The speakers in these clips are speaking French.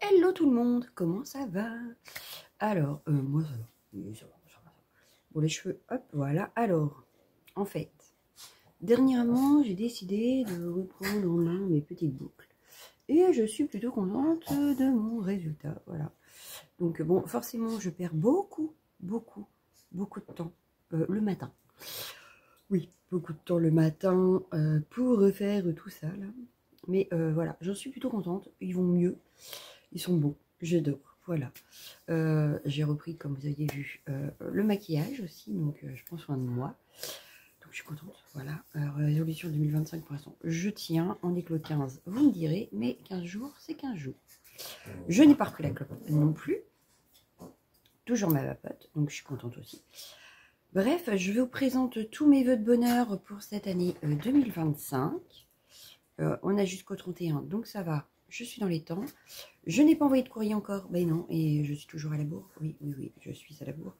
Hello tout le monde, comment ça va? Alors, moi ça va. Oui, ça va, ça va. Bon, les cheveux, hop, voilà. Alors, en fait, dernièrement, j'ai décidé de reprendre en main mes petites boucles. Et je suis plutôt contente de mon résultat, voilà. Donc, bon, forcément, je perds beaucoup de temps le matin. Oui, beaucoup de temps le matin pour refaire tout ça, là. Mais voilà, j'en suis plutôt contente. Ils vont mieux. Ils sont beaux. J'adore. Voilà. J'ai repris, comme vous aviez vu, le maquillage aussi. Donc, je prends soin de moi. Donc, je suis contente. Voilà. Résolution 2025 pour l'instant. Je tiens. On est que le 15. Vous me direz. Mais 15 jours, c'est 15 jours. Je n'ai pas repris la clope non plus. Toujours ma vapote. Donc, je suis contente aussi. Bref, je vous présente tous mes vœux de bonheur pour cette année 2025. On a jusqu'au 31, donc ça va. Je suis dans les temps. Je n'ai pas envoyé de courrier encore. Ben non, et je suis toujours à la bourre. Oui, je suis à la bourre.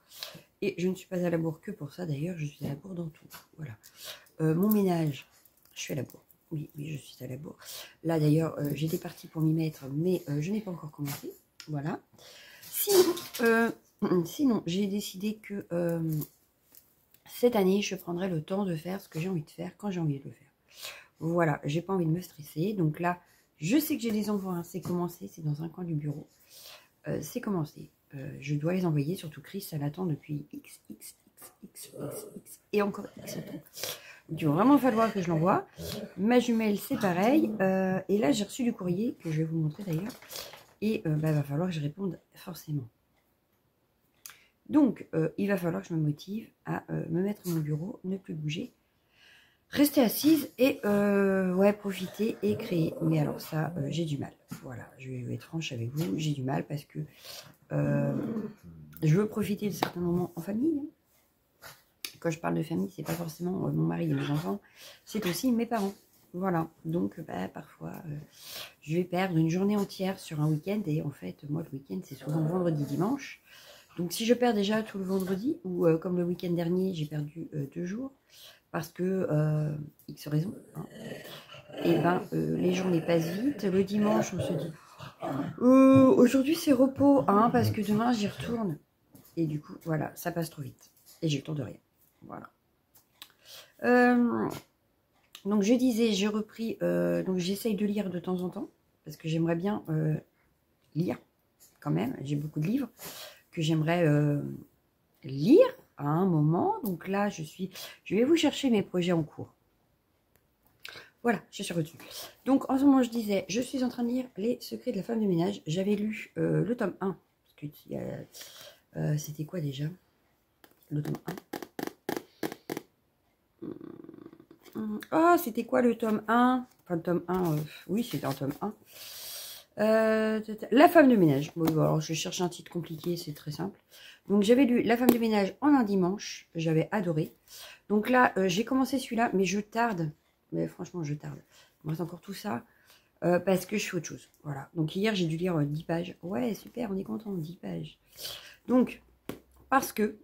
Et je ne suis pas à la bourre que pour ça, d'ailleurs. Je suis à la bourre dans tout. Voilà. Mon ménage, je suis à la bourre. Oui, je suis à la bourre. Là, d'ailleurs, j'étais partie pour m'y mettre, mais je n'ai pas encore commencé. Voilà. Sinon j'ai décidé que cette année, je prendrai le temps de faire ce que j'ai envie de faire quand j'ai envie de le faire. Voilà, j'ai pas envie de me stresser. Donc là, je sais que j'ai des envois, hein, c'est commencé, c'est dans un coin du bureau. C'est commencé. Je dois les envoyer, surtout Chris, ça l'attend depuis X et encore X temps. Donc il va vraiment falloir que je l'envoie. Ma jumelle, c'est pareil. Et là, j'ai reçu du courrier, que je vais vous montrer d'ailleurs. Et il va falloir que je réponde forcément. Donc, il va falloir que je me motive à me mettre à mon bureau, ne plus bouger. Rester assise et ouais, profiter et créer. Mais alors ça, j'ai du mal. Voilà, je vais être franche avec vous, j'ai du mal parce que je veux profiter de certains moments en famille. Quand je parle de famille, c'est pas forcément mon mari et mes enfants, c'est aussi mes parents. Voilà, donc parfois, je vais perdre une journée entière sur un week-end. Et en fait, moi, le week-end, c'est souvent vendredi, dimanche. Donc si je perds déjà tout le vendredi, ou comme le week-end dernier, j'ai perdu 2 jours, parce que X raison, hein, et les journées passent vite. Le dimanche, on se dit aujourd'hui c'est repos, hein, parce que demain j'y retourne. Et du coup, voilà, ça passe trop vite. Et j'ai le temps de rien. Voilà. Donc je disais, j'ai repris, donc j'essaye de lire de temps en temps, parce que j'aimerais bien lire quand même. J'ai beaucoup de livres que j'aimerais lire à un moment. Donc là, je vais vous chercher mes projets en cours. Voilà, je suis retenue. Donc en ce moment, je disais, je suis en train de lire Les secrets de la femme de ménage. J'avais lu le tome 1. Parce que c'était quoi déjà? Le tome 1. Ah, c'était quoi le tome 1? Enfin, le tome 1, oui, c'était un tome 1. La femme de ménage. Bon, alors je cherche un titre compliqué, c'est très simple. Donc j'avais lu La femme de ménage en un dimanche, j'avais adoré. Donc là, j'ai commencé celui-là, mais je tarde. Mais franchement, je tarde. Il me reste encore tout ça, parce que je fais autre chose. Voilà. Donc hier, j'ai dû lire 10 pages. Ouais, super, on est content, 10 pages. Donc, parce que,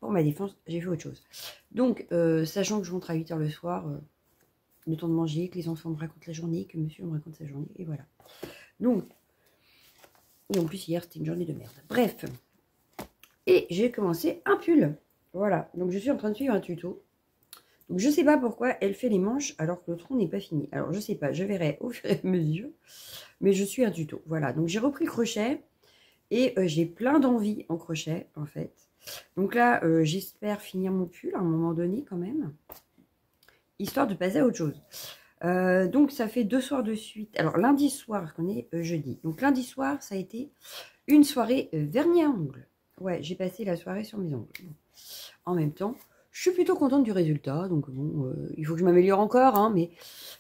pour ma défense, j'ai fait autre chose. Donc, sachant que je rentre à 8 h le soir, le temps de manger, que les enfants me racontent la journée, que monsieur me raconte sa journée, et voilà. Donc, et en plus hier c'était une journée de merde. Bref, et j'ai commencé un pull. Voilà, donc je suis en train de suivre un tuto. Donc je sais pas pourquoi elle fait les manches alors que le tronc n'est pas fini. Alors je sais pas, je verrai au fur et à mesure. Mais je suis un tuto. Voilà, donc j'ai repris le crochet. Et j'ai plein d'envie en crochet en fait. Donc là, j'espère finir mon pull à un moment donné quand même. Histoire de passer à autre chose. Donc ça fait 2 soirs de suite. Alors lundi soir, qu'on est jeudi. Donc lundi soir, ça a été une soirée vernis à ongles. Ouais, j'ai passé la soirée sur mes ongles. Bon. En même temps, je suis plutôt contente du résultat. Donc bon, il faut que je m'améliore encore, hein, mais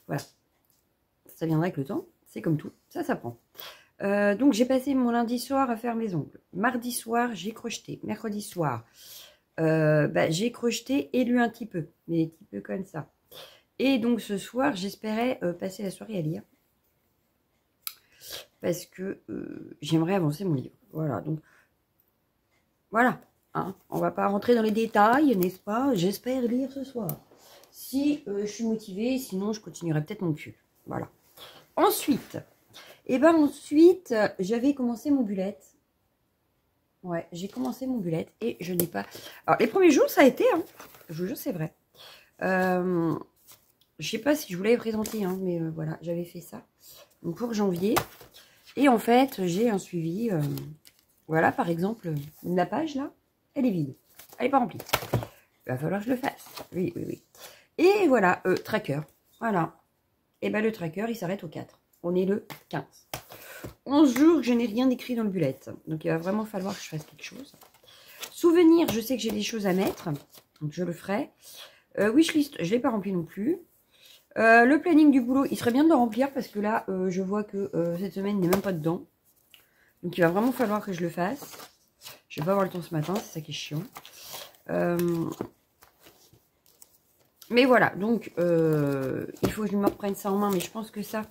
voilà. Ça viendra avec le temps. C'est comme tout, ça s'apprend. Donc j'ai passé mon lundi soir à faire mes ongles. Mardi soir, j'ai crocheté. Mercredi soir, j'ai crocheté et lu un petit peu. Mais un petit peu comme ça. Et donc ce soir, j'espérais passer la soirée à lire. Parce que j'aimerais avancer mon livre. Voilà, donc voilà. Hein, on va pas rentrer dans les détails, n'est-ce pas? J'espère lire ce soir. Si je suis motivée, sinon je continuerai peut-être mon pull. Voilà. Ensuite, Et ben ensuite, j'avais commencé mon bullet. Ouais, j'ai commencé mon bullet et je n'ai pas... Alors, les premiers jours, ça a été, hein. Je vous jure, c'est vrai. Je sais pas si je vous l'avais présenté, hein, mais voilà, j'avais fait ça. Donc, pour janvier. Et en fait, j'ai un suivi. Voilà, par exemple, la page, là, elle est vide. Elle n'est pas remplie. Il va falloir que je le fasse. Oui, oui, oui. Et voilà, tracker. Voilà. Et ben le tracker, il s'arrête au 4. On est le 15. 11 jours que je n'ai rien écrit dans le bullet. Donc, il va vraiment falloir que je fasse quelque chose. Souvenir, je sais que j'ai des choses à mettre. Donc, je le ferai. Wishlist, je ne l'ai pas rempli non plus. Le planning du boulot, il serait bien de le remplir parce que là, je vois que cette semaine, il n'est même pas dedans. Donc, il va vraiment falloir que je le fasse. Je vais pas avoir le temps ce matin, c'est ça qui est chiant. Mais voilà, donc, il faut que je me reprenne ça en main. Mais je pense que ça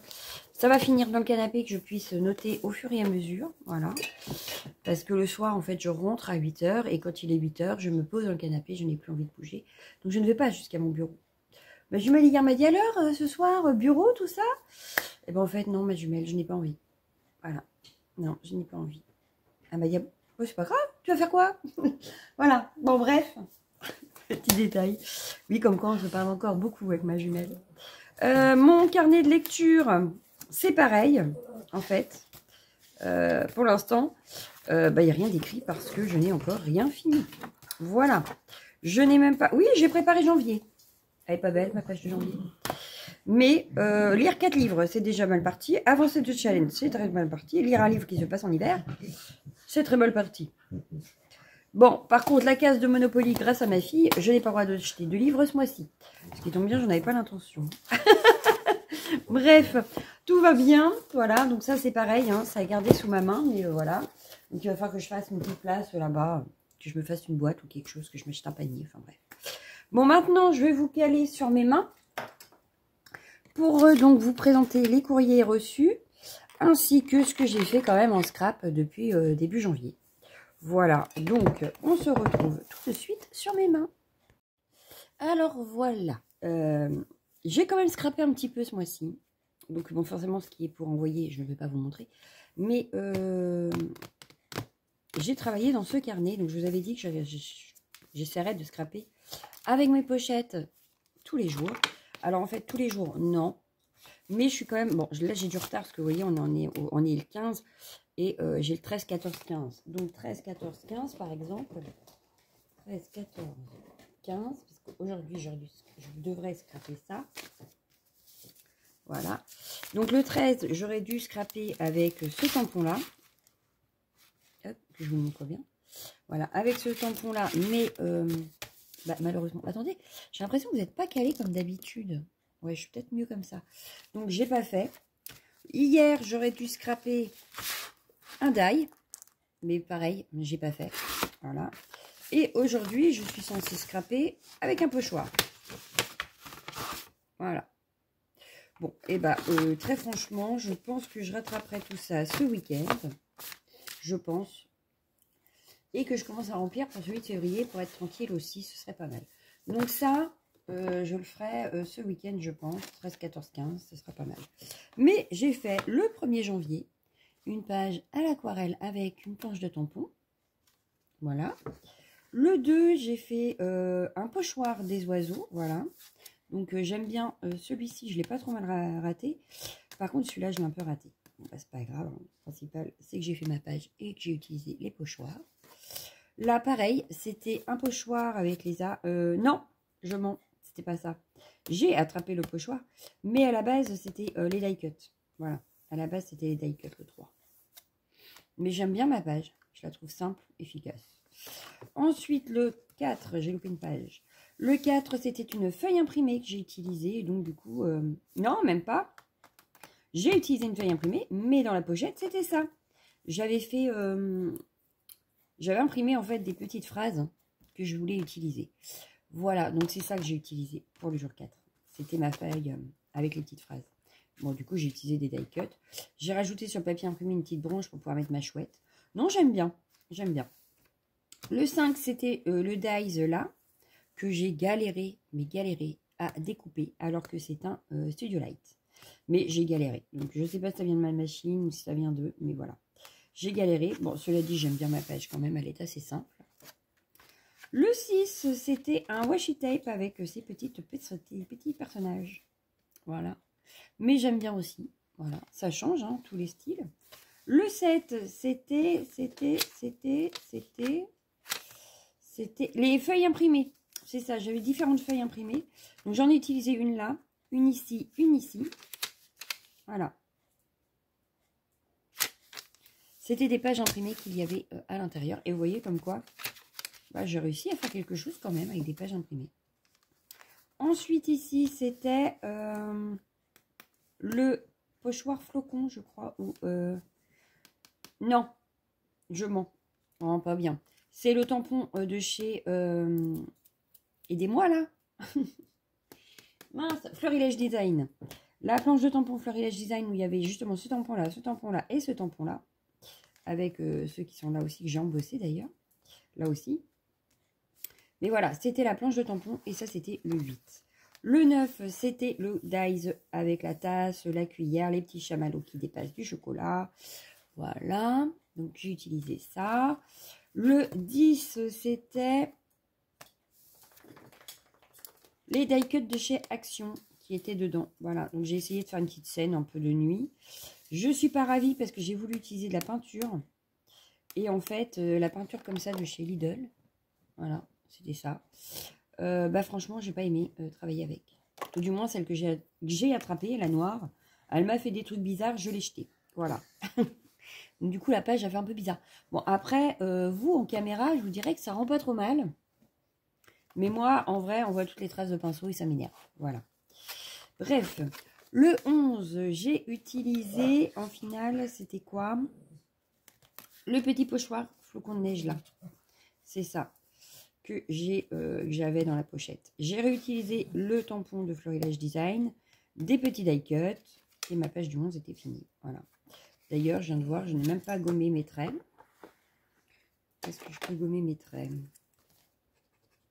va finir dans le canapé, que je puisse noter au fur et à mesure. Voilà. Parce que le soir, en fait, je rentre à 8 h. Et quand il est 8 h, je me pose dans le canapé. Je n'ai plus envie de bouger. Donc, je ne vais pas jusqu'à mon bureau. Ma jumelle hier m'a dit à l'heure, ce soir, bureau, tout ça. Et ben en fait, non, ma jumelle, je n'ai pas envie. Voilà. Non, je n'ai pas envie. Elle m'a dit, oh, c'est pas grave, tu vas faire quoi? Voilà. Bon, bref. Petit détail. Oui, comme quoi on se parle encore beaucoup avec ma jumelle. Mon carnet de lecture, c'est pareil, en fait. Pour l'instant, il n'y a rien d'écrit parce que je n'ai encore rien fini. Voilà. Je n'ai même pas... Oui, j'ai préparé janvier. Elle est pas belle, ma page de janvier. Mais lire 4 livres, c'est déjà mal parti. Avancer de challenge, c'est très mal parti. Lire un livre qui se passe en hiver, c'est très mal parti. Bon, par contre, la case de Monopoly, grâce à ma fille, je n'ai pas le droit d'acheter de livres ce mois-ci. Ce qui tombe bien, j'en avais pas l'intention. Bref, tout va bien. Voilà, donc ça, c'est pareil. Hein, ça a gardé sous ma main, mais voilà. Donc, il va falloir que je fasse une petite place là-bas, que je me fasse une boîte ou quelque chose, que je m'achète un panier. Enfin, bref. Bon, maintenant, je vais vous caler sur mes mains pour donc vous présenter les courriers reçus, ainsi que ce que j'ai fait quand même en scrap depuis début janvier. Voilà, donc on se retrouve tout de suite sur mes mains. Alors voilà, j'ai quand même scrappé un petit peu ce mois-ci. Donc bon, forcément, ce qui est pour envoyer, je ne vais pas vous montrer. Mais j'ai travaillé dans ce carnet, donc je vous avais dit que j'essaierais de scraper avec mes pochettes tous les jours. Alors en fait, tous les jours, non. Mais je suis quand même... Bon, là j'ai du retard parce que vous voyez, on est le 15. Et j'ai le 13, 14, 15. Donc 13, 14, 15 par exemple. 13, 14, 15. Parce qu'aujourd'hui, je devrais scraper ça. Voilà. Donc le 13, j'aurais dû scraper avec ce tampon-là. Hop, que je vous montre bien. Voilà, avec ce tampon-là. Mais malheureusement... Attendez, j'ai l'impression que vous n'êtes pas calé comme d'habitude. Ouais, je suis peut-être mieux comme ça. Donc j'ai pas fait. Hier, j'aurais dû scraper un die, mais pareil, j'ai pas fait. Voilà. Et aujourd'hui, je suis censée scraper avec un pochoir. Voilà. Bon, et très franchement, je pense que je rattraperai tout ça ce week-end. Je pense. Et que je commence à remplir pour celui de février pour être tranquille aussi, ce serait pas mal. Donc ça, je le ferai ce week-end, je pense. 13, 14, 15, ce sera pas mal. Mais j'ai fait le 1er janvier une page à l'aquarelle avec une planche de tampon. Voilà. Le 2, j'ai fait un pochoir des oiseaux. Voilà. Donc, j'aime bien celui-ci. Je ne l'ai pas trop mal raté. Par contre, celui-là, je l'ai un peu raté. Bon, c'est pas grave. Hein. Le principal, c'est que j'ai fait ma page et que j'ai utilisé les pochoirs. Là, pareil, c'était un pochoir avec les... non, je mens. C'était pas ça. J'ai attrapé le pochoir. Mais à la base, c'était les die cut. Voilà. À la base, c'était les die cut, le 3. Mais j'aime bien ma page. Je la trouve simple, efficace. Ensuite, le 4, j'ai loupé une page. Le 4, c'était une feuille imprimée que j'ai utilisée. Donc, du coup, non, même pas. J'ai utilisé une feuille imprimée, mais dans la pochette, c'était ça. J'avais fait... j'avais imprimé, en fait, des petites phrases que je voulais utiliser. Voilà, donc c'est ça que j'ai utilisé pour le jour 4. C'était ma feuille avec les petites phrases. Bon, du coup, j'ai utilisé des die cut. J'ai rajouté sur le papier imprimé une petite bronche pour pouvoir mettre ma chouette. Non, j'aime bien. J'aime bien. Le 5, c'était le dies là, que j'ai galéré, mais galéré à découper, alors que c'est un Studio Light. Mais j'ai galéré. Donc, je ne sais pas si ça vient de ma machine ou si ça vient d'eux. Mais voilà. J'ai galéré. Bon, cela dit, j'aime bien ma page quand même. Elle est assez simple. Le 6, c'était un washi tape avec ces petits personnages. Voilà. Mais j'aime bien aussi. Voilà. Ça change, hein, tous les styles. Le 7, c'était les feuilles imprimées. C'est ça, j'avais différentes feuilles imprimées. Donc, j'en ai utilisé une là, une ici, une ici. Voilà. C'était des pages imprimées qu'il y avait à l'intérieur. Et vous voyez comme quoi, bah, j'ai réussi à faire quelque chose quand même avec des pages imprimées. Ensuite, ici, c'était le pochoir flocon, je crois. Ou, non, je mens. Non, pas bien. C'est le tampon de chez... Aidez-moi, là. Mince, Florilège Design. La planche de tampon Florilège Design où il y avait justement ce tampon-là et ce tampon-là. Avec ceux qui sont là aussi, que j'ai embossé d'ailleurs. Là aussi. Mais voilà, c'était la planche de tampon et ça, c'était le 8. Le 9, c'était le dies avec la tasse, la cuillère, les petits chamallows qui dépassent du chocolat. Voilà, donc j'ai utilisé ça. Le 10, c'était les die cuts de chez Action qui étaient dedans. Voilà, donc j'ai essayé de faire une petite scène un peu de nuit. Je suis pas ravie parce que j'ai voulu utiliser de la peinture. Et en fait, la peinture comme ça de chez Lidl, voilà, c'était ça. Bah franchement, j'ai pas aimé travailler avec. Ou du moins, celle que j'ai attrapée, la noire, elle m'a fait des trucs bizarres, je l'ai jetée. Voilà. Donc, du coup, la page a fait un peu bizarre. Bon, après, vous, en caméra, je vous dirais que ça rend pas trop mal. Mais moi, en vrai, on voit toutes les traces de pinceau et ça m'énerve. Voilà. Bref, le 11, j'ai utilisé, en finale, c'était quoi? Le petit pochoir flocon de neige, là. C'est ça que j'avais dans la pochette. J'ai réutilisé le tampon de Florilège Design, des petits die cuts, et ma page du 11 était finie. Voilà. D'ailleurs, je viens de voir, je n'ai même pas gommé mes traits. Est-ce que je peux gommer mes traits?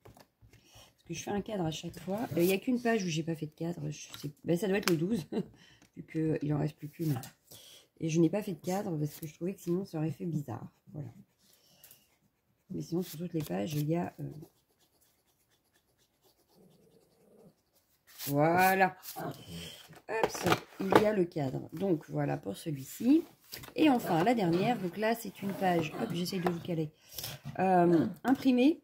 Parce que je fais un cadre à chaque fois. Il n'y a qu'une page où j'ai pas fait de cadre. Ben, ça doit être le 12, vu qu'il en reste plus qu'une. Et je n'ai pas fait de cadre parce que je trouvais que sinon ça aurait fait bizarre. Voilà. Mais sinon, sur toutes les pages, il y a... Voilà. Hop, il y a le cadre. Donc, voilà pour celui-ci. Et enfin, la dernière. Donc là, c'est une page. Hop, j'essaye de vous caler. Imprimée.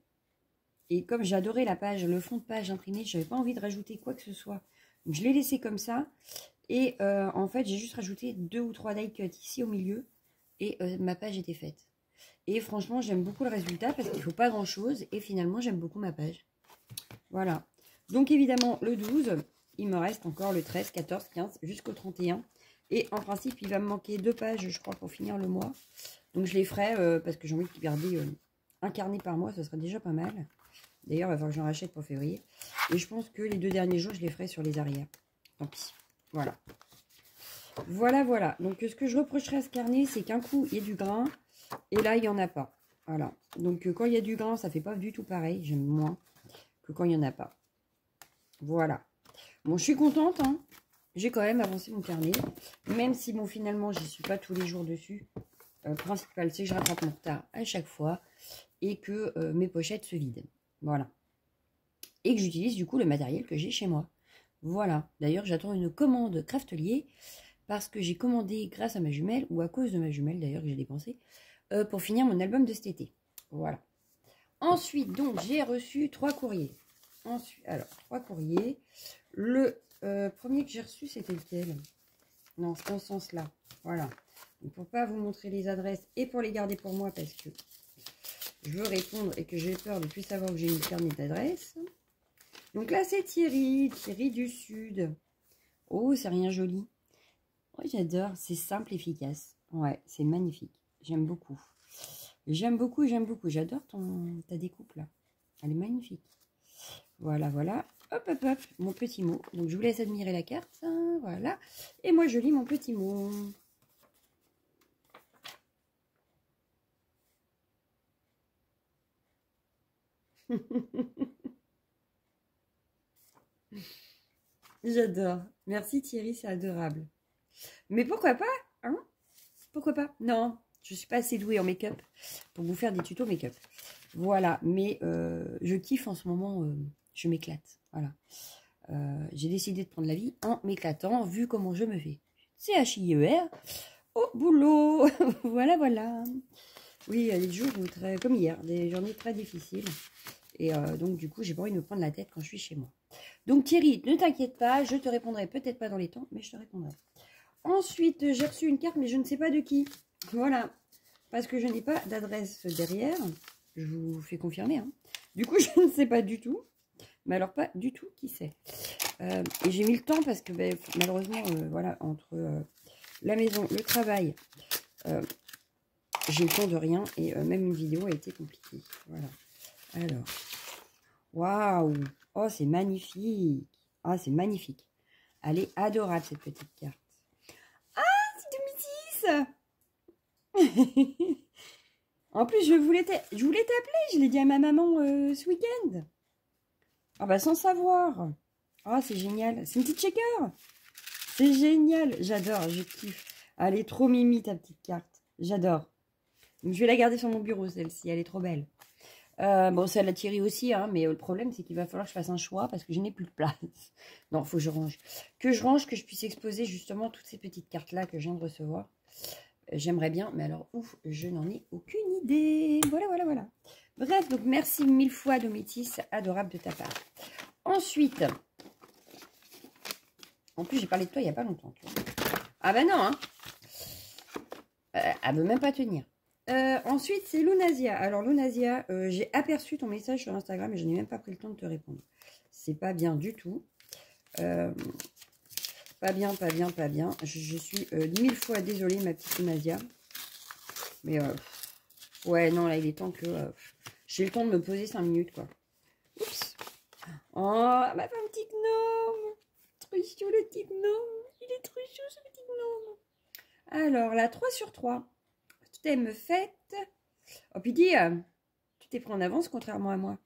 Et comme j'adorais la page, le fond de page imprimé, je n'avais pas envie de rajouter quoi que ce soit. Donc, je l'ai laissé comme ça. Et en fait, j'ai juste rajouté 2 ou 3 die cuts ici au milieu. Et ma page était faite. Et franchement, j'aime beaucoup le résultat parce qu'il ne faut pas grand-chose. Et finalement, j'aime beaucoup ma page. Voilà. Donc, évidemment, le 12, il me reste encore le 13, 14, 15 jusqu'au 31. Et en principe, il va me manquer 2 pages, je crois, pour finir le mois. Donc, je les ferai parce que j'ai envie de garder un carnet par mois. Ça serait déjà pas mal. D'ailleurs, il va falloir que j'en rachète pour février. Et je pense que les 2 derniers jours, je les ferai sur les arrières. Tant pis. Voilà. Voilà, voilà. Donc, ce que je reprocherais à ce carnet, c'est qu'un coup, il y a du grain. Et là, il n'y en a pas. Voilà. Donc, quand il y a du grain, ça fait pas du tout pareil. J'aime moins que quand il n'y en a pas. Voilà. Bon, je suis contente. Hein. J'ai quand même avancé mon carnet. Même si, bon, finalement, je n'y suis pas tous les jours dessus. Principal, c'est que je rattrape mon retard à chaque fois. Et que mes pochettes se vident. Voilà. Et que j'utilise, du coup, le matériel que j'ai chez moi. Voilà. D'ailleurs, j'attends une commande Craftelier. Parce que j'ai commandé grâce à ma jumelle, ou à cause de ma jumelle d'ailleurs que j'ai dépensé, pour finir mon album de cet été. Voilà. Ensuite, donc, j'ai reçu 3 courriers. Ensuite, alors, 3 courriers. Le premier que j'ai reçu, c'était lequel? Non, c'est dans ce sens-là. Voilà. Donc, pour ne pas vous montrer les adresses et pour les garder pour moi parce que je veux répondre et que j'ai peur de plus savoir que j'ai une carnet d'adresse. Donc là, c'est Thierry du Sud. Oh, c'est rien joli. Oui, j'adore. C'est simple, efficace. Ouais, c'est magnifique. J'aime beaucoup. J'aime beaucoup, j'aime beaucoup. J'adore ta découpe là. Elle est magnifique. Voilà, voilà. Hop, hop, hop. Mon petit mot. Donc, je vous laisse admirer la carte. Hein, voilà. Et moi, je lis mon petit mot. J'adore. Merci Thierry, c'est adorable. Mais pourquoi pas, hein? Pourquoi pas? Non, je suis pas assez douée en make-up pour vous faire des tutos make-up. Voilà, mais je kiffe en ce moment, je m'éclate. Voilà. J'ai décidé de prendre la vie en m'éclatant, vu comment je me fais. CHIER, au boulot. Voilà, voilà. Oui, il y a des jours très, comme hier, des journées très difficiles. Et donc, du coup, j'ai pas envie de me prendre la tête quand je suis chez moi. Donc, Thierry, ne t'inquiète pas, je te répondrai peut-être pas dans les temps, mais je te répondrai. Ensuite, j'ai reçu une carte, mais je ne sais pas de qui. Voilà. Parce que je n'ai pas d'adresse derrière. Je vous fais confirmer. Hein. Du coup, je ne sais pas du tout. Mais alors, pas du tout qui c'est. Et j'ai mis le temps parce que, ben, malheureusement, voilà, entre la maison, le travail, j'ai le temps de rien. Et même une vidéo a été compliquée. Voilà. Alors. Waouh! Oh, c'est magnifique! Ah, c'est magnifique! Elle est adorable, cette petite carte. Ah, c'est de Métis! En plus, je voulais t'appeler, je l'ai dit à ma maman ce week-end. Ah bah, sans savoir. Ah, c'est génial. C'est une petite shaker. C'est génial. J'adore, je kiffe. Elle est trop mimi, ta petite carte. J'adore. Je vais la garder sur mon bureau, celle-ci. Elle est trop belle. Bon, celle-là Thierry aussi, hein, mais le problème, c'est qu'il va falloir que je fasse un choix parce que je n'ai plus de place. Non, il faut que je range. Que je range, que je puisse exposer justement toutes ces petites cartes-là que je viens de recevoir. J'aimerais bien, mais alors, ouf, je n'en ai aucune idée. Voilà, voilà, voilà. Bref, donc merci mille fois, Dométis, adorable de ta part. Ensuite, en plus, j'ai parlé de toi il n'y a pas longtemps. Tu vois. Ah bah non, hein. Elle veut même pas tenir. Ensuite, c'est Lunasia. Alors, Lunasia, j'ai aperçu ton message sur Instagram et je n'ai même pas pris le temps de te répondre. C'est pas bien du tout. Pas bien, pas bien, pas bien. Je suis 1000 fois désolée, ma petite Lunasia. Mais, ouais, non, là, il est temps que j'ai le temps de me poser 5 minutes, quoi. Oups. Oh, ma femme petit gnome. Trop chou, le petit gnome. Il est trop chou, ce petit gnome. Alors, la 3 sur 3. Thème fête. Oh, puis dis, tu t'es pris en avance, contrairement à moi.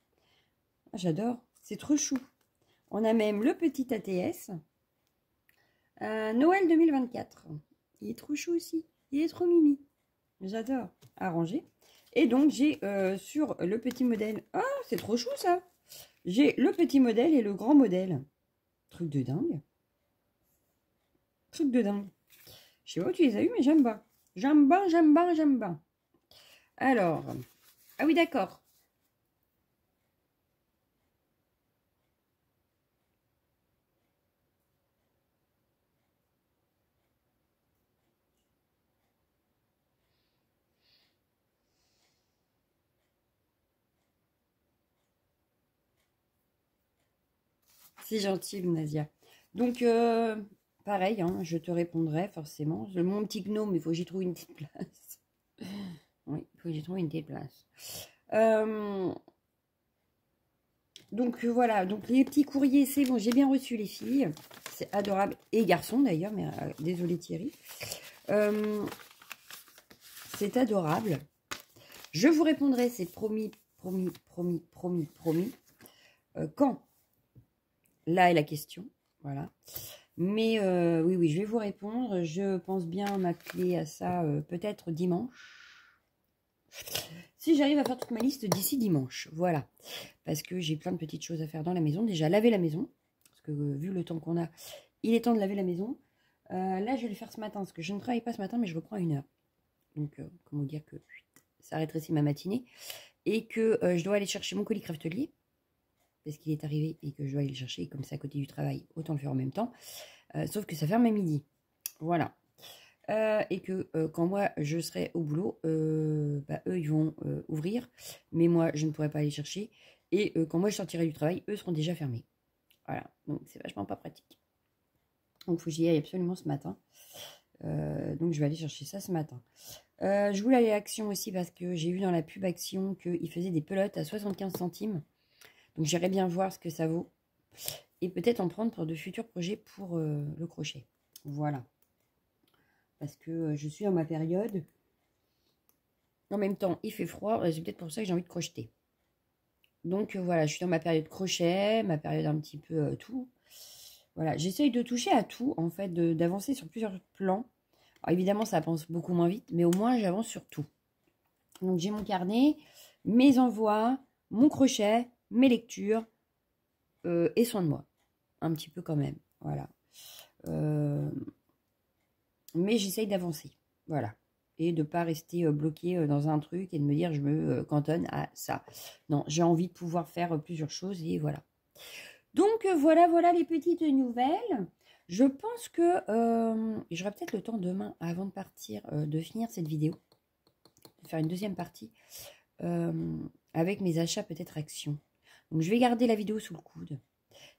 Ah, j'adore. C'est trop chou. On a même le petit ATS. Noël 2024. Il est trop chou aussi. Il est trop mimi. J'adore. Arrangé. Et donc, j'ai sur le petit modèle... Ah, c'est trop chou, ça. J'ai le petit modèle et le grand modèle. Truc de dingue. Truc de dingue. Je sais pas où tu les as eu, mais j'aime pas. J'aime pas, j'aime pas, j'aime pas. Alors... Ah oui, d'accord. C'est gentil, Nadia. Donc, pareil, hein, je te répondrai forcément. Mon petit gnome, il faut que j'y trouve une petite place. Oui, il faut que j'y trouve une petite place. Donc, voilà. Donc, les petits courriers, c'est bon. J'ai bien reçu les filles. C'est adorable. Et garçons, d'ailleurs. Mais désolé, Thierry. C'est adorable. Je vous répondrai, c'est promis, promis, promis, promis, promis. Quand? Là est la question. Voilà. Mais oui, oui, je vais vous répondre. Je pense bien m'atteler à ça peut-être dimanche. Si j'arrive à faire toute ma liste d'ici dimanche. Voilà. Parce que j'ai plein de petites choses à faire dans la maison. Déjà, laver la maison. Parce que vu le temps qu'on a, il est temps de laver la maison. Là, je vais le faire ce matin. Parce que je ne travaille pas ce matin, mais je reprends à 1h. Donc, comment dire que ça rétrécit ma matinée. Et que je dois aller chercher mon colis craftelier. Parce qu'il est arrivé et que je dois aller le chercher. Et comme c'est à côté du travail, autant le faire en même temps. Sauf que ça ferme à midi. Voilà. Et que quand moi je serai au boulot, bah, eux ils vont ouvrir. Mais moi je ne pourrai pas aller chercher. Et quand moi je sortirai du travail, eux seront déjà fermés. Voilà. Donc c'est vachement pas pratique. Donc il faut que j'y aille absolument ce matin. Donc je vais aller chercher ça ce matin. Je voulais aller à Action aussi parce que j'ai vu dans la pub Action qu'ils faisaient des pelotes à 75 centimes. Donc j'irai bien voir ce que ça vaut. Et peut-être en prendre pour de futurs projets pour le crochet. Voilà. Parce que je suis dans ma période. En même temps, il fait froid. C'est peut-être pour ça que j'ai envie de crocheter. Donc voilà, je suis dans ma période crochet, ma période un petit peu tout. Voilà, j'essaye de toucher à tout, en fait, d'avancer sur plusieurs plans. Alors, évidemment, ça avance beaucoup moins vite, mais au moins, j'avance sur tout. Donc, j'ai mon carnet, mes envois, mon crochet, mes lectures et soin de moi. Un petit peu quand même, voilà. Mais j'essaye d'avancer, voilà. Et de ne pas rester bloqué dans un truc et de me dire je me cantonne à ça. Non, j'ai envie de pouvoir faire plusieurs choses et voilà. Donc voilà les petites nouvelles. Je pense que j'aurai peut-être le temps demain, avant de partir, de finir cette vidéo. De faire une deuxième partie avec mes achats peut-être actions. Donc je vais garder la vidéo sous le coude.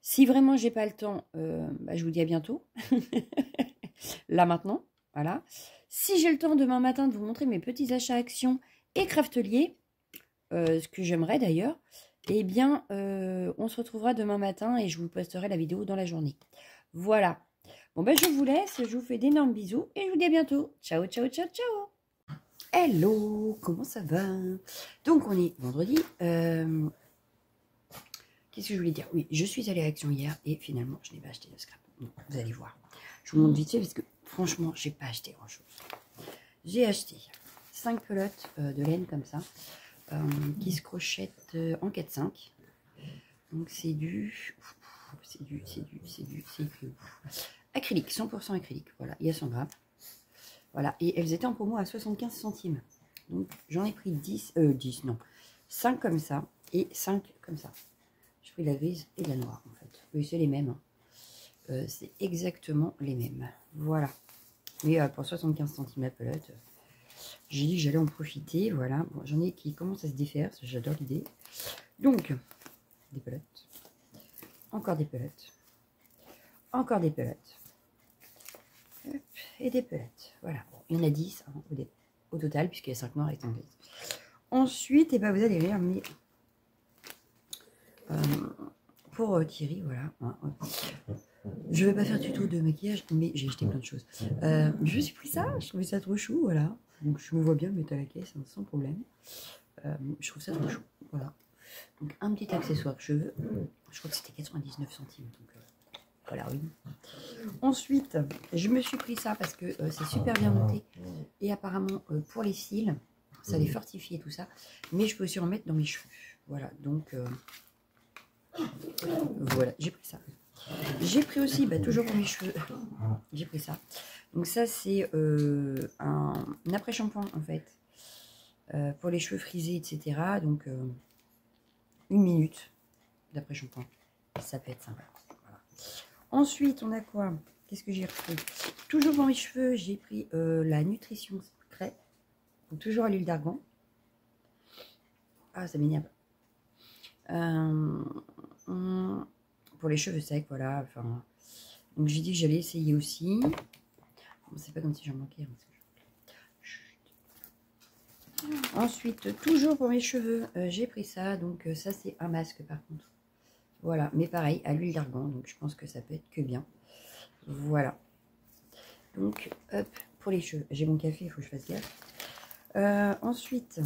Si vraiment j'ai pas le temps, je vous dis à bientôt. Là maintenant, voilà. Si j'ai le temps demain matin de vous montrer mes petits achats actions et craftelier, ce que j'aimerais d'ailleurs, eh bien, on se retrouvera demain matin et je vous posterai la vidéo dans la journée. Voilà. Bon, je vous laisse, je vous fais d'énormes bisous et je vous dis à bientôt. Ciao, ciao, ciao, ciao. Hello, comment ça va? Donc, on est vendredi. Qu'est-ce que je voulais dire? Oui, je suis allée à Action hier et finalement, je n'ai pas acheté de scrap. Donc, vous allez voir. Je vous montre vite fait parce que franchement, j'ai pas acheté grand-chose. J'ai acheté 5 pelotes de laine comme ça. Qui se crochettent en 4-5. Donc c'est du acrylique, 100% acrylique. Voilà, il y a 100 grammes. Voilà, et elles étaient en promo à 75 centimes. Donc j'en ai pris 5 comme ça et 5 comme ça. J'ai pris la grise et la noire en fait. Oui, c'est les mêmes. Hein. C'est exactement les mêmes. Voilà. Mais pour 75 centimes la pelote. J'ai dit que j'allais en profiter, voilà. Bon, j'en ai qui commencent à se défaire, j'adore l'idée. Donc, des pelotes. Encore des pelotes. Encore des pelotes. Hop, et des pelotes. Voilà. Bon, il y en a 10 hein, au total, puisqu'il y a 5 noirs et 5 grises. Ensuite, vous allez rire, mais pour Thierry, voilà. Hein, je vais pas faire tuto de maquillage, mais j'ai acheté plein de choses. Je me suis pris ça, je trouvais ça trop chou, voilà. Donc je me vois bien le mettre à la caisse hein, sans problème. Je trouve ça trop chou, voilà. Donc un petit accessoire cheveux, je crois que c'était 99 centimes. Donc voilà, oui. Ensuite, je me suis pris ça parce que c'est super bien noté. Et apparemment, pour les cils, ça les fortifie et tout ça. Mais je peux aussi en mettre dans mes cheveux. Voilà, donc voilà, j'ai pris ça. J'ai pris aussi, toujours pour mes cheveux, j'ai pris ça. Donc ça, c'est un après-shampoing, en fait, pour les cheveux frisés, etc. Donc, 1 minute d'après-shampoing. Ça peut être sympa. Voilà. Ensuite, on a quoi? Qu'est-ce que j'ai repris? Toujours pour mes cheveux, j'ai pris la Nutrition Secret. Donc, toujours à l'huile d'argan. Ah, ça m'énerve. Pour les cheveux secs, voilà. Enfin, donc j'ai dit que j'allais essayer aussi. Bon, c'est pas comme si j'en manquais. Ensuite, toujours pour mes cheveux, j'ai pris ça. Donc ça, c'est un masque par contre. Voilà, mais pareil, à l'huile d'argan. Donc je pense que ça peut être que bien. Voilà. Donc, hop, pour les cheveux. J'ai mon café, il faut que je fasse gaffe. Ensuite,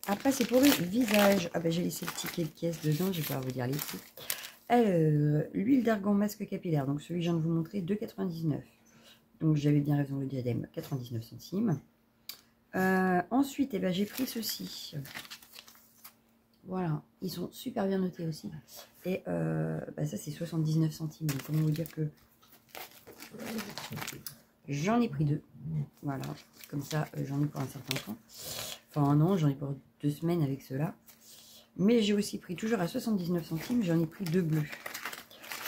après, c'est pour le visage. Ah j'ai laissé le ticket de caisse dedans. Je vais pas vous dire les prix. L'huile d'argan masque capillaire, donc celui que je viens de vous montrer, 2,99. Donc j'avais bien raison, le diadème, 99 centimes. Ensuite, j'ai pris ceci. Voilà, ils sont super bien notés aussi. Et ça, c'est 79 centimes. Donc comment vous dire que j'en ai pris 2. Voilà, comme ça, j'en ai pour un certain temps. Enfin, non, j'en ai pour 2 semaines avec ceux-là. Mais j'ai aussi pris, toujours à 79 centimes, j'en ai pris 2 bleus.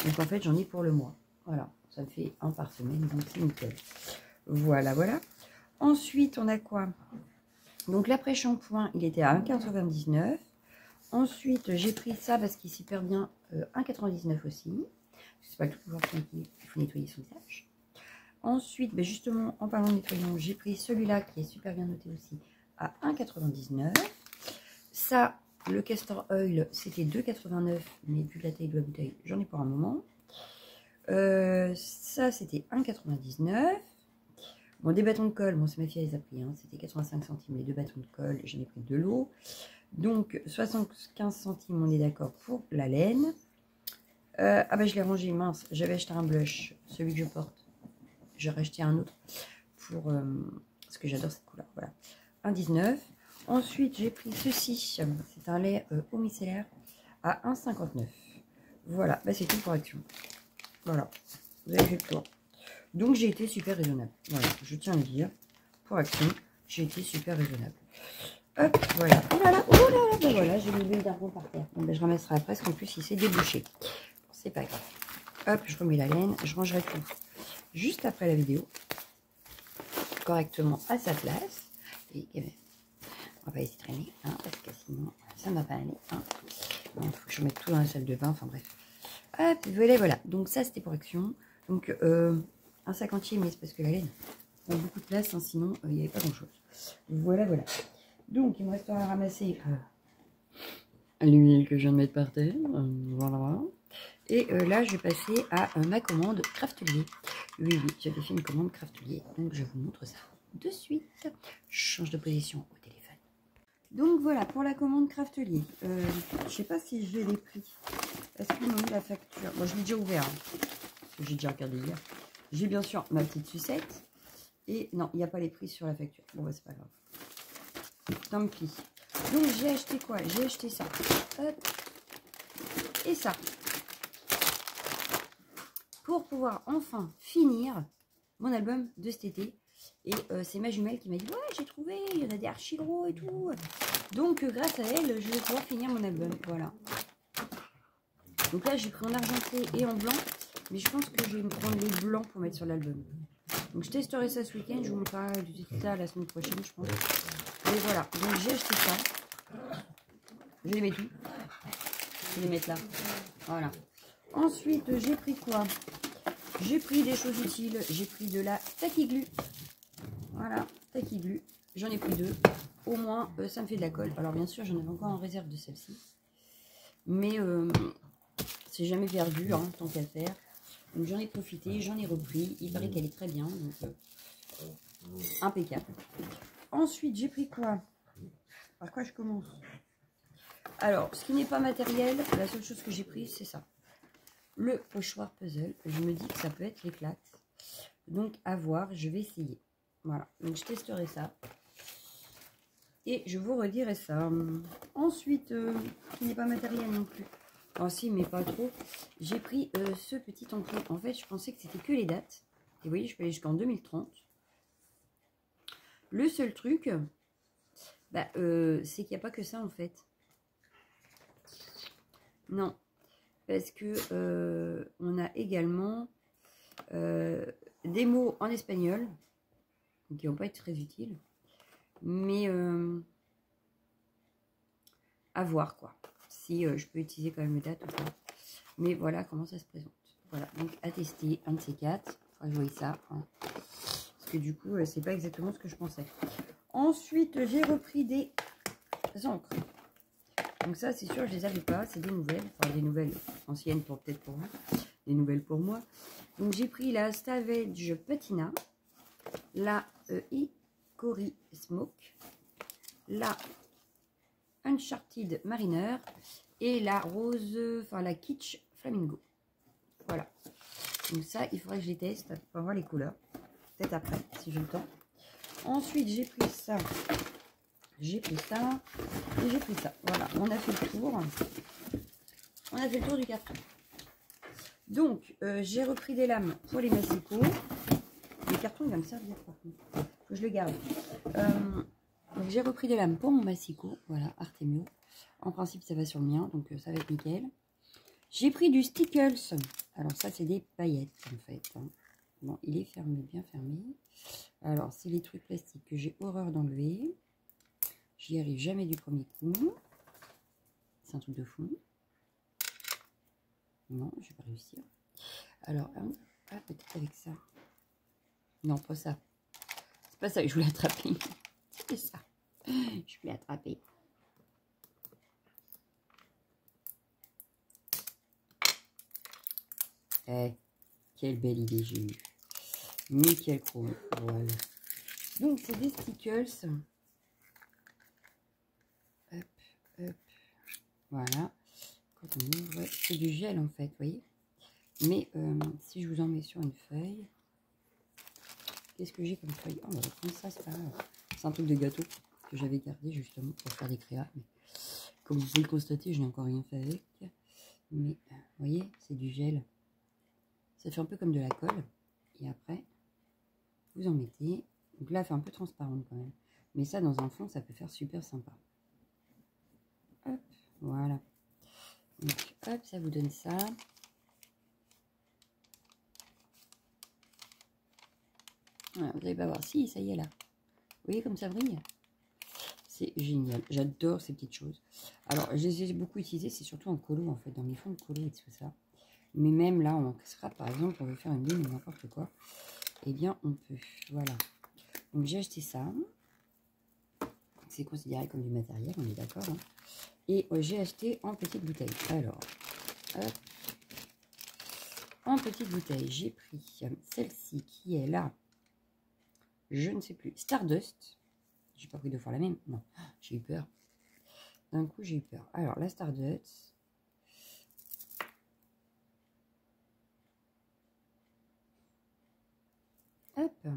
Donc en fait, j'en ai pour le mois. Voilà, ça me fait 1 par semaine, donc c'est nickel. Voilà, voilà. Ensuite, on a quoi? Donc l'après-shampoing, il était à 1,99 €. Ensuite, j'ai pris ça parce qu'il s'y perd bien 1,99 € aussi. C'est pas le tout pouvoir il faut nettoyer son visage. Ensuite, justement, en parlant de nettoyant, j'ai pris celui-là qui est super bien noté aussi à 1,99 €. Ça, le castor oil, c'était 2,89 €, mais vu la taille de la bouteille, j'en ai pour un moment. Ça, c'était 1,99 €. Bon, des bâtons de colle, bon, c'est ma fille, elle les a pris, hein, c'était 85 centimes les 2 bâtons de colle, j'en ai pris de l'eau. Donc, 75 centimes, on est d'accord pour la laine. Ah bah je l'ai rangé, mince. J'avais acheté un blush, celui que je porte. J'ai racheté un autre pour parce que j'adore cette couleur. Voilà, 1,19. Ensuite, j'ai pris ceci. C'est un lait eau micellaire à 1,59. Voilà, bah c'est tout pour Action. Voilà, vous avez fait le tour. Donc j'ai été super raisonnable. Voilà, je tiens à le dire. Pour Action, j'ai été super raisonnable. Hop, voilà. Oh là là, ben voilà, j'ai mis l'huile d'argan par terre. Bon, ben, je ramasserai après, parce qu'en plus, il s'est débouché. Bon, c'est pas grave. Hop, je remets la laine, je rangerai tout juste après la vidéo. Correctement à sa place. Et ben, on va pas laisser traîner, hein, parce que sinon, ça ne va pas aller. Hein. Il faut que je mette tout dans la salle de bain, enfin bref. Hop, voilà. Donc ça, c'était pour Action. Donc, un 50e, mais c'est parce que la laine prend beaucoup de place, hein, sinon, il n'y avait pas grand-chose. Voilà. Donc, il me restera à ramasser l'huile que je viens de mettre par terre. Voilà. Et là, je vais passer à ma commande Craftelier. Oui, j'avais fait une commande Craftelier. Donc, je vous montre ça de suite. Je change de position au téléphone. Donc, voilà pour la commande Craftelier. Je sais pas si j'ai les prix. Est-ce qu'ils m'ont mis la facture? Moi, je l'ai déjà ouvert. Hein, parce que j'ai déjà regardé hier. J'ai bien sûr ma petite sucette. Et non, il n'y a pas les prix sur la facture. Bon, bah, c'est pas grave. Tant pis. Donc j'ai acheté quoi? J'ai acheté ça. Hop. Et ça. Pour pouvoir enfin finir mon album de cet été. Et c'est ma jumelle qui m'a dit, ouais, j'ai trouvé, il y en a des archi gros et tout. Donc grâce à elle, je vais pouvoir finir mon album. Voilà. Donc là, j'ai pris en argenté et en blanc. Mais je pense que je vais me prendre les blancs pour mettre sur l'album. Donc je testerai ça ce week-end. Je vous montrerai ça la semaine prochaine, je pense. Et voilà. Donc j'ai acheté ça. Je les mets tout. Je vais les mettre là. Voilà. Ensuite, j'ai pris quoi? J'ai pris des choses utiles. J'ai pris de la Tacky Glue. Voilà, Tacky Glue. J'en ai pris 2. Au moins, ça me fait de la colle. Alors, bien sûr, j'en avais encore en réserve de celle-ci. Mais c'est jamais perdu, hein, tant qu'à faire. Donc, j'en ai profité, j'en ai repris. Il paraît qu'elle est très bien. Donc, impeccable. Ensuite, j'ai pris quoi? Par quoi je commence? Alors, ce qui n'est pas matériel, la seule chose que j'ai pris, c'est ça. Le pochoir puzzle. Je me dis que ça peut être l'éclate. Donc, à voir, je vais essayer. Voilà, donc je testerai ça. Et je vous redirai ça. Ensuite, qui n'est pas matériel non plus. Oh si, mais pas trop. J'ai pris ce petit enclos. En fait, je pensais que c'était que les dates. Et vous voyez, je peux aller jusqu'en 2030. Le seul truc, bah, c'est qu'il n'y a pas que ça, en fait. Non. Parce que on a également des mots en espagnol qui vont pas être très utiles, mais à voir quoi. Si je peux utiliser quand même les dates ou pas. Mais voilà comment ça se présente. Voilà, donc à tester un de ces quatre. Faudra jouer ça. Hein. Parce que du coup, c'est pas exactement ce que je pensais. Ensuite, j'ai repris des encres. Donc ça, c'est sûr, je les avais pas. C'est des nouvelles. Enfin, des nouvelles anciennes peut-être pour vous. Des nouvelles pour moi. Donc j'ai pris la Stavage Patina. La Hickory Smoke. La Uncharted Mariner. Et la Rose, enfin la Kitsch Flamingo. Voilà. Donc ça, il faudrait que je les teste pour voir les couleurs. Peut-être après, si j'ai le temps. Ensuite, j'ai pris ça. J'ai pris ça. Et j'ai pris ça. Voilà, on a fait le tour. On a fait le tour du carton. Donc, j'ai repris des lames pour les massicots. Le carton, il va me servir par contre. Faut que je le garde. Donc, j'ai repris des lames pour mon massicot. Voilà, Artemio. En principe, ça va sur le mien, donc ça va être nickel. J'ai pris du Stickles. Alors, ça, c'est des paillettes, en fait. Hein. Bon, il est fermé, bien fermé. Alors, c'est les trucs plastiques que j'ai horreur d'enlever. J'y arrive jamais du premier coup. C'est un truc de fou. Non, je vais pas réussir. Alors, ah, peut-être avec ça. Non, pas ça. C'est pas ça que je voulais attraper. C'est ça. Je voulais attraper. Eh, quelle belle idée j'ai eue. Nickel chrome. Voilà. Donc, c'est des stickers. Hop, hop. Voilà. Quand on ouvre, c'est du gel en fait, vous voyez. Mais si je vous en mets sur une feuille, qu'est-ce que j'ai comme feuille? Oh, on va prendre ça, c'est pas grave. C'est un truc de gâteau que j'avais gardé justement pour faire des créas. Mais comme vous pouvez le constater, je n'ai encore rien fait avec. Mais vous voyez, c'est du gel. Ça fait un peu comme de la colle. Et après, vous en mettez. Donc là, elle fait un peu transparente quand même. Mais ça, dans un fond, ça peut faire super sympa. Hop, voilà. Donc, hop, ça vous donne ça. Voilà, vous allez pas voir. Si, ça y est là. Vous voyez comme ça brille? C'est génial. J'adore ces petites choses. Alors, je les ai beaucoup utilisées. C'est surtout en colo, en fait, dans mes fonds de colo et tout ça. Mais même là, on sera, par exemple, on veut faire une ligne ou n'importe quoi. Eh bien, on peut. Voilà. Donc, j'ai acheté ça. C'est considéré comme du matériel, on est d'accord. Hein. Et j'ai acheté en petite bouteille. Alors, hop. En petite bouteille, j'ai pris celle-ci qui est là. Je ne sais plus. Stardust. J'ai pas pris deux fois la même. Non, j'ai eu peur. D'un coup, j'ai eu peur. Alors, la Stardust. Hop.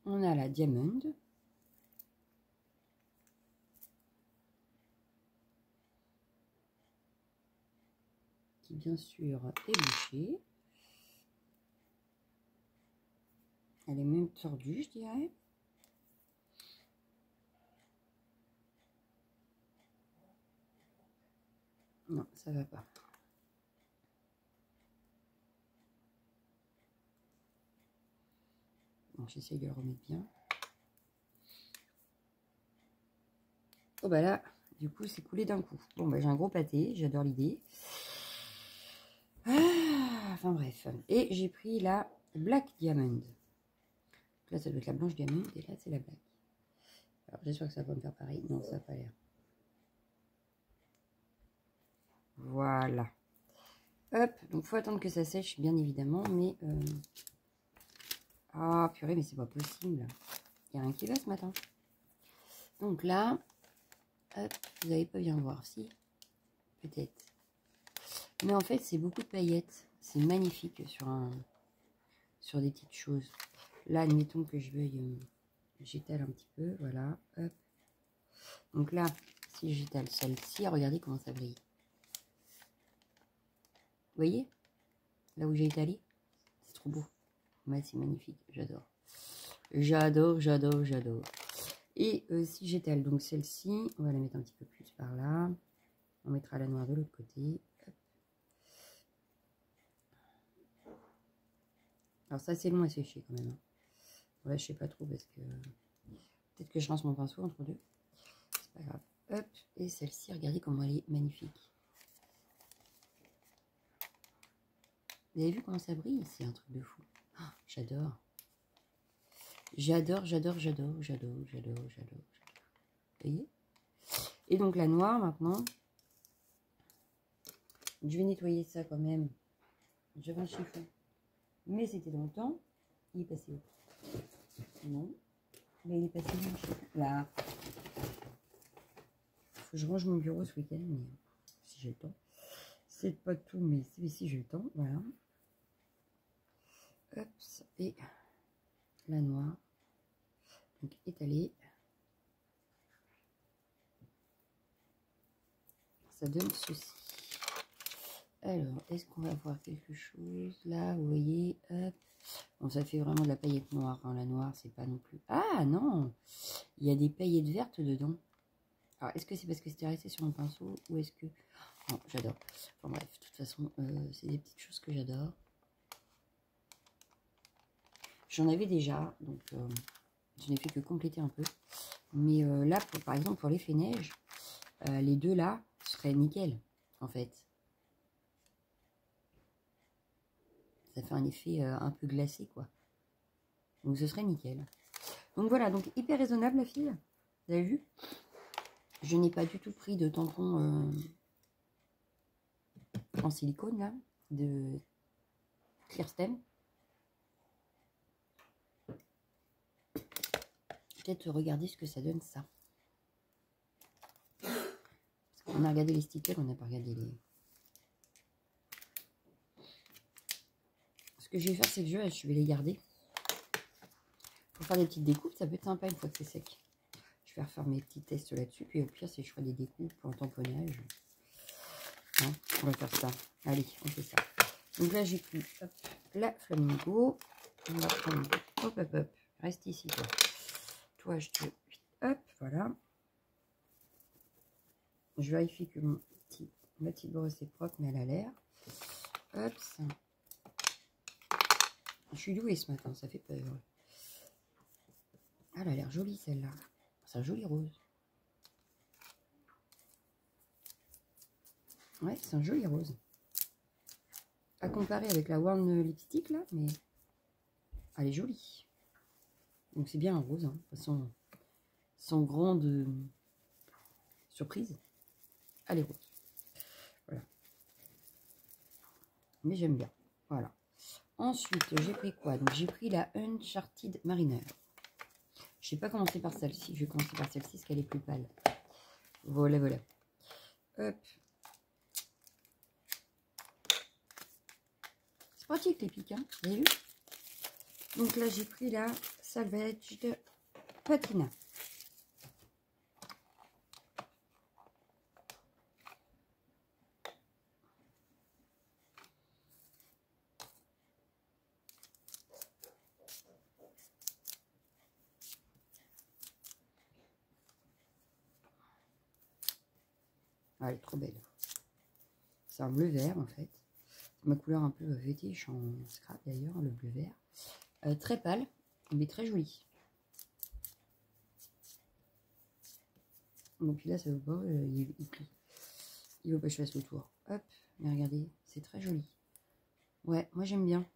On a la Diamond. Qui, bien sûr, est bouchée. Elle est même tordue, je dirais. Non, ça va pas. Bon, j'essaye de le remettre bien. Oh bah là, du coup, c'est coulé d'un coup. Bon, bah j'ai un gros pâté, j'adore l'idée. Ah, enfin bref. Et j'ai pris la Black Diamond. Là, ça doit être la blanche diamond, et là, c'est la black. Alors, j'espère que ça va pas me faire pareil. Non, ça n'a pas l'air. Voilà. Hop, donc faut attendre que ça sèche, bien évidemment, mais... Ah, purée, mais c'est pas possible. Il n'y a rien qui va ce matin. Donc là, hop, vous n'allez pas bien voir, si? Peut-être. Mais en fait, c'est beaucoup de paillettes. C'est magnifique sur des petites choses. Là, admettons que je veuille... j'étale un petit peu, voilà, hop. Donc là, si j'étale celle-ci, regardez comment ça brille. Vous voyez? Là où j'ai étalé, c'est trop beau. Ouais, c'est magnifique, j'adore. J'adore, j'adore, j'adore. Et si j'étale donc celle-ci, on va la mettre un petit peu plus par là. On mettra la noire de l'autre côté. Hop. Alors ça, c'est long à sécher quand même. Ouais, je sais pas trop parce que... peut-être que je lance mon pinceau entre deux. C'est pas grave. Hop. Et celle-ci, regardez comment elle est magnifique. Vous avez vu comment ça brille? C'est un truc de fou. Oh, j'adore. J'adore, j'adore, j'adore, j'adore, j'adore, j'adore. Vous voyez? Et donc la noire maintenant. Je vais nettoyer ça quand même. J'avais un chiffon. Mais c'était dans le temps. Il est passé où? Non. Mais il est passé où? Là. Faut que je range mon bureau ce week-end. Mais si j'ai le temps. C'est pas tout, mais si j'ai le temps. Voilà. Hop. Et la noire. Donc étalée. Ça donne ceci. Alors, est-ce qu'on va voir quelque chose? Là, vous voyez, hop. Bon, ça fait vraiment de la paillette noire. Hein. La noire, c'est pas non plus... Ah, non! Il y a des paillettes vertes dedans. Alors, est-ce que c'est parce que c'était resté sur mon pinceau? Ou est-ce que... Non, j'adore. Enfin bref, de toute façon, c'est des petites choses que j'adore. J'en avais déjà, donc je n'ai fait que compléter un peu. Mais là, par exemple, pour l'effet neige, les deux là seraient nickel, en fait. Ça fait un effet un peu glacé, quoi. Donc, ce serait nickel. Donc, voilà. Donc, hyper raisonnable, la fille. Vous avez vu? Je n'ai pas du tout pris de tampon en silicone, là. De Clear Stem. Peut-être regarder ce que ça donne, ça. On a regardé les stickers, on n'a pas regardé les... Ce que je vais faire, c'est que je vais les garder. Pour faire des petites découpes, ça peut être sympa une fois que c'est sec. Je vais refaire mes petits tests là-dessus. Puis au pire, si je ferai des découpes en tamponnage. Hein, on va faire ça. Allez, on fait ça. Donc là, j'ai pris hop, la flamingo. On va prendre... Hop, hop, hop. Reste ici, toi. Toi, je te... Hop, voilà. Je vérifie que ma petite brosse est propre, mais elle a l'air. Hop, ça. Je suis douée ce matin, ça fait peur. Ah, elle a l'air jolie celle-là. C'est un joli rose. Ouais, c'est un joli rose. À comparer avec la One Lipstick là, mais elle est jolie. Donc c'est bien un rose, hein, sans grande surprise. Elle est rose. Voilà. Mais j'aime bien. Voilà. Ensuite, j'ai pris quoi? Donc j'ai pris la Uncharted Mariner. Je ne vais pas commencer par celle-ci. Je vais commencer par celle-ci parce qu'elle est plus pâle. Voilà, voilà. Hop. C'est pratique les pics, hein. Vous avez vu? Donc là, j'ai pris la Salvage Patina. Ah, elle est trop belle. C'est un bleu vert en fait. C'est ma couleur un peu vétiche en scrap d'ailleurs, le bleu vert. Très pâle, mais très joli. Donc là, ça veut pas, il plie. Il veut pas que je fasse le tour. Hop, mais regardez, c'est très joli. Ouais, moi j'aime bien.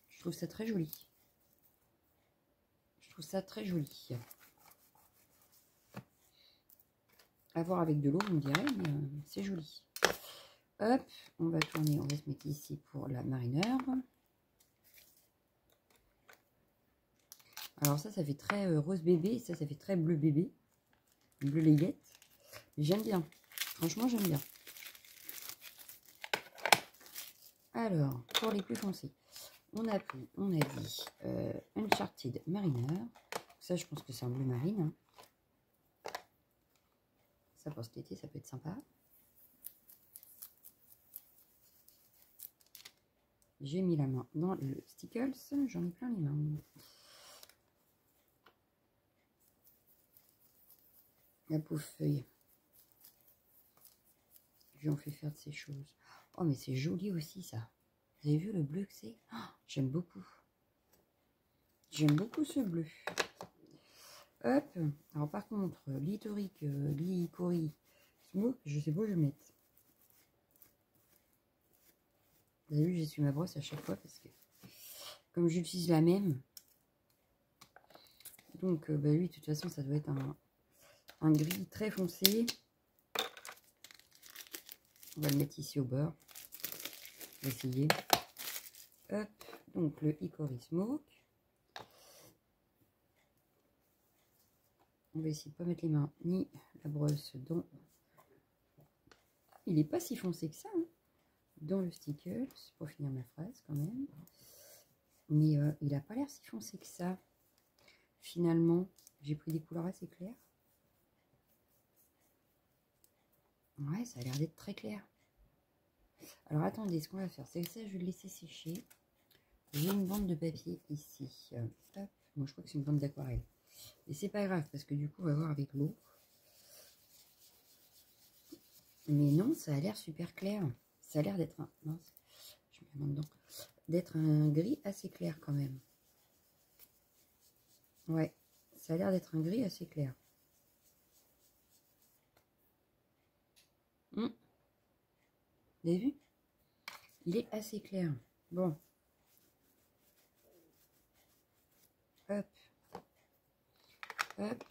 Je trouve ça très joli. Je trouve ça très joli. À voir avec de l'eau, vous me direz, mais c'est joli. Hop, on va tourner, on va se mettre ici pour la marineur. Alors ça fait très rose bébé, ça fait très bleu bébé. Bleu layette. J'aime bien. Franchement, j'aime bien. Alors, pour les plus foncés, on a dit Uncharted Mariner. Ça, je pense que c'est un bleu marine. Hein. Ça, pour cet été, ça peut être sympa. J'ai mis la main dans le Stickles. J'en ai plein les mains. La pauvre feuille. Je lui en fais faire de ces choses. Oh, mais c'est joli aussi, ça. Vous avez vu le bleu que c'est? Oh, j'aime beaucoup. J'aime beaucoup ce bleu. Hop. Alors, par contre, Licorice Smoke, je sais pas où je vais mettre. Vous avez vu, j'essuie ma brosse à chaque fois parce que, comme j'utilise la même, donc, bah oui, de toute façon, ça doit être un gris très foncé. On va le mettre ici au bord. On va essayer. Hop, donc le Hickory Smoke. On va essayer de ne pas mettre les mains ni la brosse dans... Il n'est pas si foncé que ça, hein, dans le sticker, pour finir ma phrase quand même. Mais il n'a pas l'air si foncé que ça. Finalement, j'ai pris des couleurs assez claires. Ouais, ça a l'air d'être très clair. Alors attendez, ce qu'on va faire, c'est que ça, je vais le laisser sécher. J'ai une bande de papier ici. Hop. Moi, je crois que c'est une bande d'aquarelle. Et c'est pas grave, parce que du coup, on va voir avec l'eau. Mais non, ça a l'air super clair. Ça a l'air d'être un... Mince, je mets la main dedans. D'être un gris assez clair quand même. Ouais, ça a l'air d'être un gris assez clair. Vous avez vu? Il est assez clair. Bon. Hop. Hop.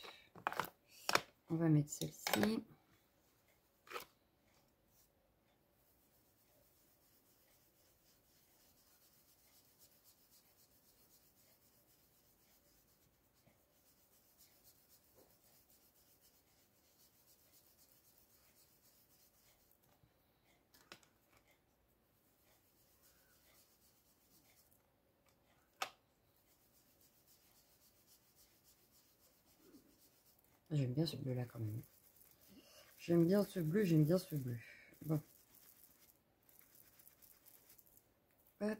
On va mettre celle-ci. J'aime bien ce bleu là quand même. J'aime bien ce bleu, j'aime bien ce bleu. Bon. Hop.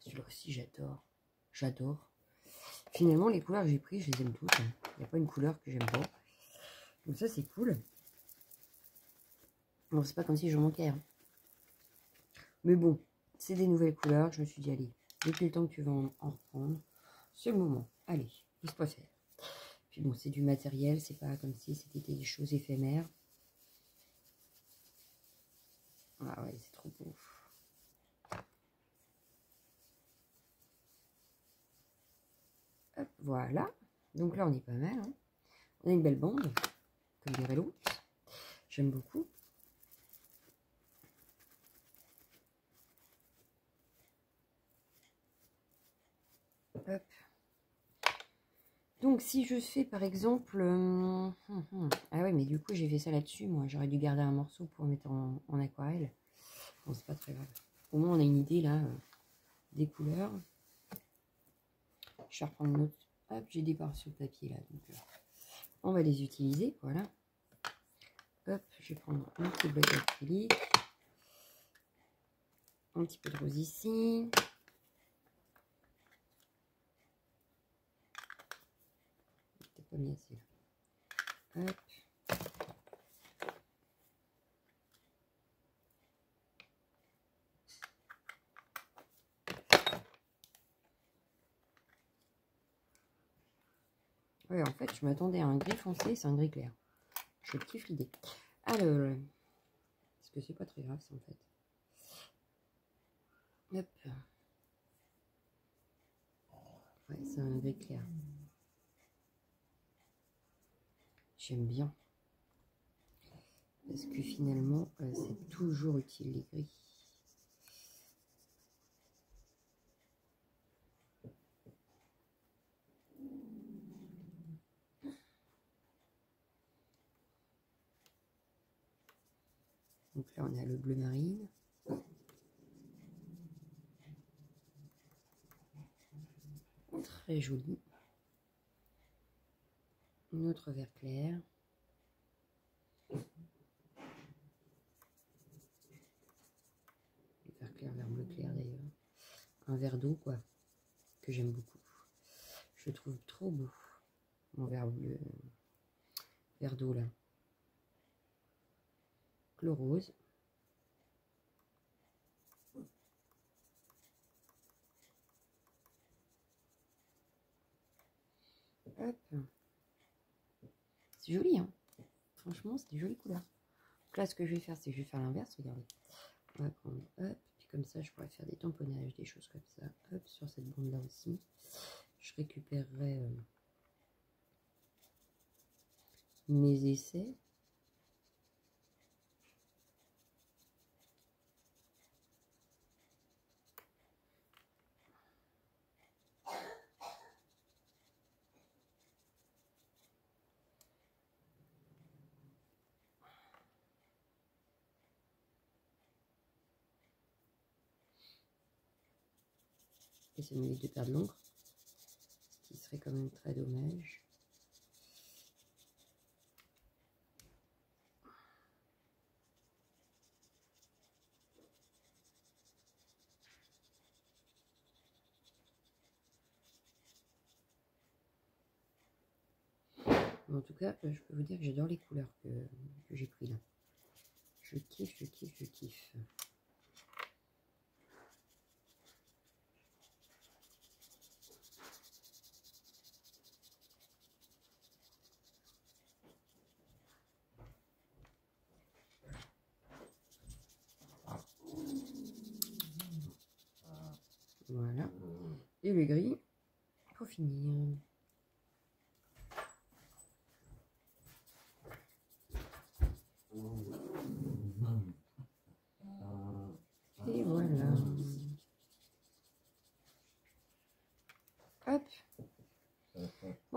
Celui-là aussi, j'adore. J'adore. Finalement, les couleurs que j'ai prises, je les aime toutes. Il n'y a pas une couleur que j'aime pas. Donc ça, c'est cool. Bon, c'est pas comme si je manquais. Hein. Mais bon, c'est des nouvelles couleurs. Je me suis dit, allez, depuis le temps que tu vas en reprendre, c'est le moment. Allez, il se peut faire. Puis bon, c'est du matériel. C'est pas comme si c'était des choses éphémères. Ah ouais, c'est trop beau. Hop, voilà. Donc là, on est pas mal. Hein. On a une belle bande, comme dirait l'autre. J'aime beaucoup. Hop. Donc, si je fais, par exemple... Ah ouais, mais du coup, j'ai fait ça là-dessus, moi. J'aurais dû garder un morceau pour mettre en aquarelle. Bon, c'est pas très grave. Au moins, on a une idée, là, des couleurs. Je vais reprendre une autre. Hop, j'ai des barres sur le papier, là. Donc, on va les utiliser, voilà. Hop, je vais prendre un petit bloc d'acrylique. Un petit peu de rose ici. Peut-être pas mis assez, là. Hop. Ouais, en fait, je m'attendais à un gris foncé, c'est un gris clair. Je kiffe l'idée. Alors, parce que c'est pas très grave, ça, en fait. Hop. Ouais, c'est un gris clair. J'aime bien. Parce que finalement, c'est toujours utile, les gris. Donc là, on a le bleu marine. Très joli. Un autre vert clair. Vert clair, vert bleu clair d'ailleurs. Un vert d'eau, quoi, que j'aime beaucoup. Je le trouve trop beau. Mon vert bleu, vert d'eau là. Le rose. Hop. C'est joli, hein. Franchement, c'est des jolies couleurs. Donc là, ce que je vais faire, c'est que je vais faire l'inverse. Regardez. On va prendre, hop. Puis comme ça, je pourrais faire des tamponnages, des choses comme ça. Hop, sur cette bande-là aussi. Je récupérerai mes essais. Et ça m'évite de perdre l'encre, ce qui serait quand même très dommage. Mais en tout cas, je peux vous dire que j'adore les couleurs que j'ai pris là. Je kiffe, je kiffe, je kiffe. Voilà. Et le gris pour finir.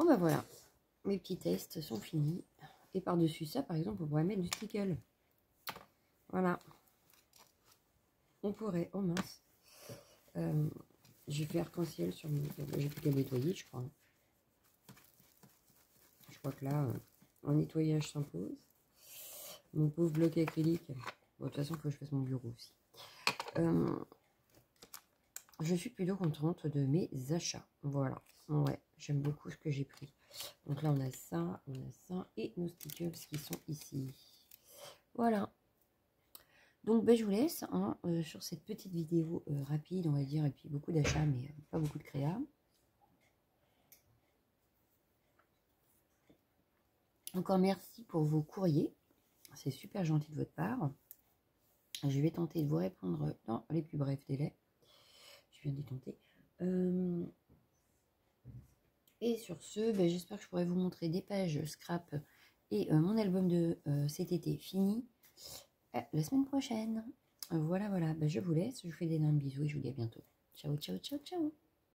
bah voilà, mes petits tests sont finis. Et par-dessus ça, par exemple, on pourrait mettre du stickle. Voilà. On pourrait, oh mince. J'ai fait arc-en-ciel sur mon... J'ai plus qu'à nettoyer, je crois. Je crois que là, un nettoyage s'impose. Mon pauvre bloc acrylique. Bon, de toute façon, il faut que je fasse mon bureau aussi. Je suis plutôt contente de mes achats. Voilà. Ouais, j'aime beaucoup ce que j'ai pris. Donc là, on a ça et nos stickers qui sont ici. Voilà. Donc, ben, je vous laisse hein, sur cette petite vidéo rapide, on va dire, et puis beaucoup d'achats, mais pas beaucoup de créa. Encore merci pour vos courriers. C'est super gentil de votre part. Je vais tenter de vous répondre dans les plus brefs délais. Je viens d'y tenter. Et sur ce, ben, j'espère que je pourrai vous montrer des pages scrap et mon album de cet été fini la semaine prochaine. Voilà, voilà. Ben, je vous laisse. Je vous fais d'énormes bisous et je vous dis à bientôt. Ciao, ciao, ciao, ciao.